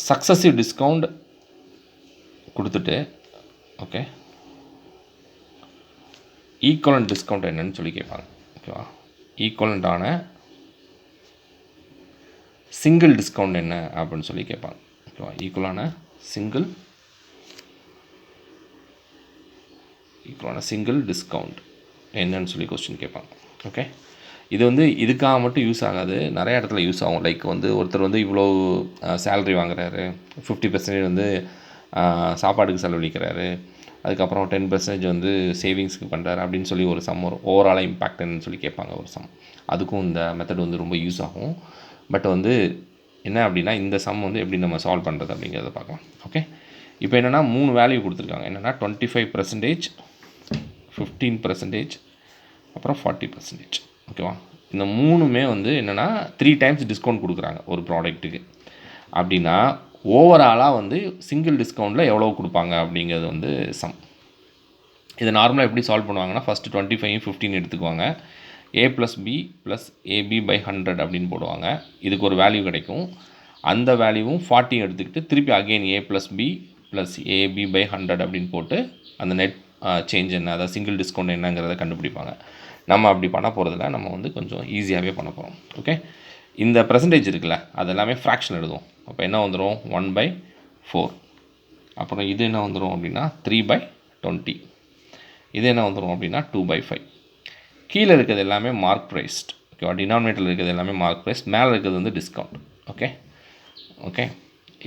Successive discount கொடுத்துட்டு okay equivalent discount என்னன்னு சொல்லி கேட்பாங்க. ஓகேவா, ஈக்குவலண்ட்டான சிங்கிள் டிஸ்கவுண்ட் என்ன அப்படின்னு சொல்லி கேட்பாங்க. ஓகேவா, ஈக்குவலான சிங்கிள் டிஸ்கவுண்ட் என்னன்னு சொல்லி கொஸ்டின் கேட்பாங்க. ஓகே, இது வந்து இதுக்காக மட்டும் யூஸ் ஆகாது, நிறைய இடத்துல யூஸ் ஆகும். லைக் வந்து ஒருத்தர் வந்து இவ்வளோ சேலரி வாங்குறாரு, 50% வந்து சாப்பாடுக்கு செலவழிக்கிறாரு, அதுக்கப்புறம் 10% வந்து சேவிங்ஸ்க்கு பண்ணுறாரு அப்படின்னு சொல்லி ஒரு சம் வரும். ஓவராலாக இம்பேக்ட் என்னன்னு சொல்லி கேட்பாங்க ஒரு சம். அதுக்கும் இந்த மெத்தட் வந்து ரொம்ப யூஸ் ஆகும். பட் வந்து என்ன அப்படின்னா இந்த சம் வந்து எப்படி நம்ம சால்வ் பண்ணுறது அப்படிங்கிறத பார்க்கலாம். ஓகே, இப்போ என்னென்னா 3 வேல்யூ கொடுத்துருக்காங்க. என்னென்னா 25%, 15%, அப்புறம் 40%. ஓகேவா, இந்த 3மே வந்து என்னென்னா 3 டைம்ஸ் டிஸ்கவுண்ட் கொடுக்குறாங்க ஒரு ப்ராடக்ட்டுக்கு. அப்படின்னா ஓவராலாக வந்து சிங்கிள் டிஸ்கவுண்ட்டில் எவ்வளோ கொடுப்பாங்க அப்படிங்கிறது வந்து சம். இதை நார்மலாக எப்படி சால்வ் பண்ணுவாங்கன்னா ஃபஸ்ட்டு 25 15 எடுத்துக்குவாங்க, a + b + ab/100 அப்படின்னு போடுவாங்க. இதுக்கு ஒரு வேல்யூ கிடைக்கும். அந்த வேல்யூவும் 40 எடுத்துக்கிட்டு திருப்பி அகெயின் a + b + ab/100 அப்படின்னு போட்டு அந்த நெட் சேஞ்ச் என்ன, அதாவது சிங்கிள் டிஸ்கவுண்ட் என்னங்கிறத கண்டுபிடிப்பாங்க. நம்ம அப்படி பண்ண போகிறதில்ல, நம்ம வந்து கொஞ்சம் ஈஸியாகவே பண்ண போகிறோம். ஓகே, இந்த பெர்சன்டேஜ் இருக்குல்ல அது எல்லாமே ஃப்ராக்ஷன் எழுதுவோம். அப்போ என்ன வந்துடும் 1/4. அப்புறம் இது என்ன வந்துடும் அப்படின்னா 3/20. இது என்ன வந்துடும் அப்படின்னா 2/5. கீழே இருக்கிறது எல்லாமே மார்க் ப்ரைஸ்ட். ஓகேவா, டினாமினேட்டரில் இருக்கிறது எல்லாமே மார்க் ப்ரைஸ், மேலே இருக்கிறது வந்து டிஸ்கவுண்ட். ஓகே,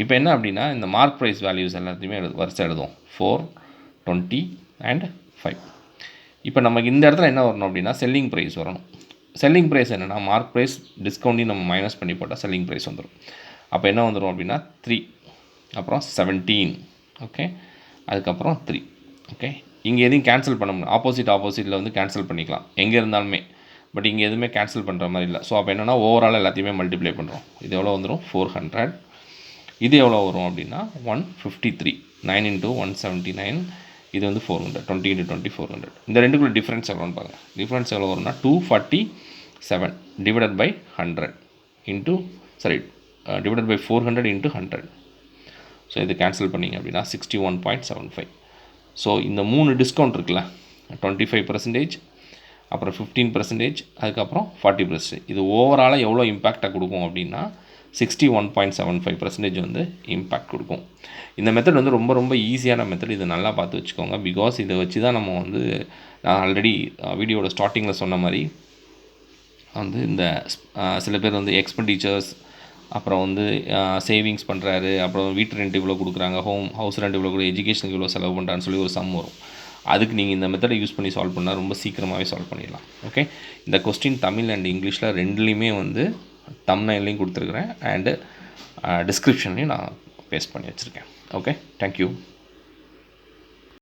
இப்போ என்ன அப்படின்னா இந்த மார்க் ப்ரைஸ் வேல்யூஸ் எல்லாத்தையுமே வரிசை எழுதுவோம் 4, 20 and 5. இப்போ நமக்கு இந்த இடத்துல என்ன வரணும் அப்படின்னா செல்லிங் ப்ரைஸ் வரணும். செல்லிங் ப்ரைஸ் என்னென்னா மார்க் ப்ரைஸ் டிஸ்கவுண்ட்டையும் நம்ம மைனஸ் பண்ணி போட்டால் செல்லிங் ப்ரைஸ் வந்துடும். அப்போ என்ன வந்துடும் அப்படின்னா 3, அப்புறம் 17, ஓகே, அதுக்கப்புறம் 3. ஓகே, இங்கே எதையும் கேன்சல் பண்ண முடியும், ஆப்போசிட்டில் வந்து கேன்சல் பண்ணிக்கலாம் எங்கே இருந்தாலுமே. பட் இங்கே எதுவுமே கேன்சல் பண்ணுற மாதிரி இல்லை. ஸோ அப்போ என்னென்னா ஓவரால் எல்லாத்தையுமே மல்டிப்ளை பண்ணுறோம். இது எவ்வளோ வந்துடும் 400. இது எவ்வளோ வரும் அப்படின்னா 153. 9 × 179. இது வந்து 400. 20 × 20 400. இந்த ரெண்டுக்குள்ள டிஃப்ரென்ஸ் எவ்வளோன்னு பாருங்கள். டிஃப்ரென்ஸ் எவ்வளோ வரும்னா 247 /100 டிவைடட் பை 400 × 100. ஸோ இது கேன்சல் பண்ணிங்க அப்படின்னா 61.75. ஸோ இந்த 3 டிஸ்கவுண்ட் இருக்குல்ல, 25%, அப்புறம் 15%, அதுக்கப்புறம் 40%, இது ஓவராலாக எவ்வளோ இம்பேக்டாக கொடுக்கும் அப்படின்னா 61.75% வந்து இம்பேக்ட் கொடுக்கும். இந்த மெத்தட் வந்து ரொம்ப ரொம்ப ஈஸியான மெத்தட். இதை நல்லா பார்த்து வச்சுக்கோங்க. பிகாஸ் இதை வச்சு தான் நம்ம வந்து நான் ஆல்ரெடி வீடியோட ஸ்டார்டிங்கில் சொன்ன மாதிரி வந்து இந்த சில பேர் வந்து எக்ஸ்பெண்டிச்சர்ஸ், அப்புறம் வந்து சேவிங்ஸ் பண்ணுறாரு, அப்புறம் வீட்டு ரெண்ட் இவ்வளோ கொடுக்குறாங்க, ஹவுஸ் ரெண்ட் இவ்வளோ கூட, எஜுகேஷனுக்கு இவ்வளோ செலவு பண்ணுறான்னு சொல்லி ஒரு சம் வரும். அதுக்கு நீங்கள் இந்த மெத்தடை யூஸ் பண்ணி சால்வ் பண்ணால் ரொம்ப சீக்கிரமாகவே சால்வ் பண்ணிடலாம். ஓகே, இந்த கொஸ்டின் தமிழ் அண்ட் இங்கிலீஷில் ரெண்டுலேயுமே வந்து தம்ப்நெயிலையும் கொடுத்துருக்குறேன் அண்டு டிஸ்கிரிப்ஷன்லையும் நான் பேஸ்ட் பண்ணி வச்சுருக்கேன். Okay, thank you.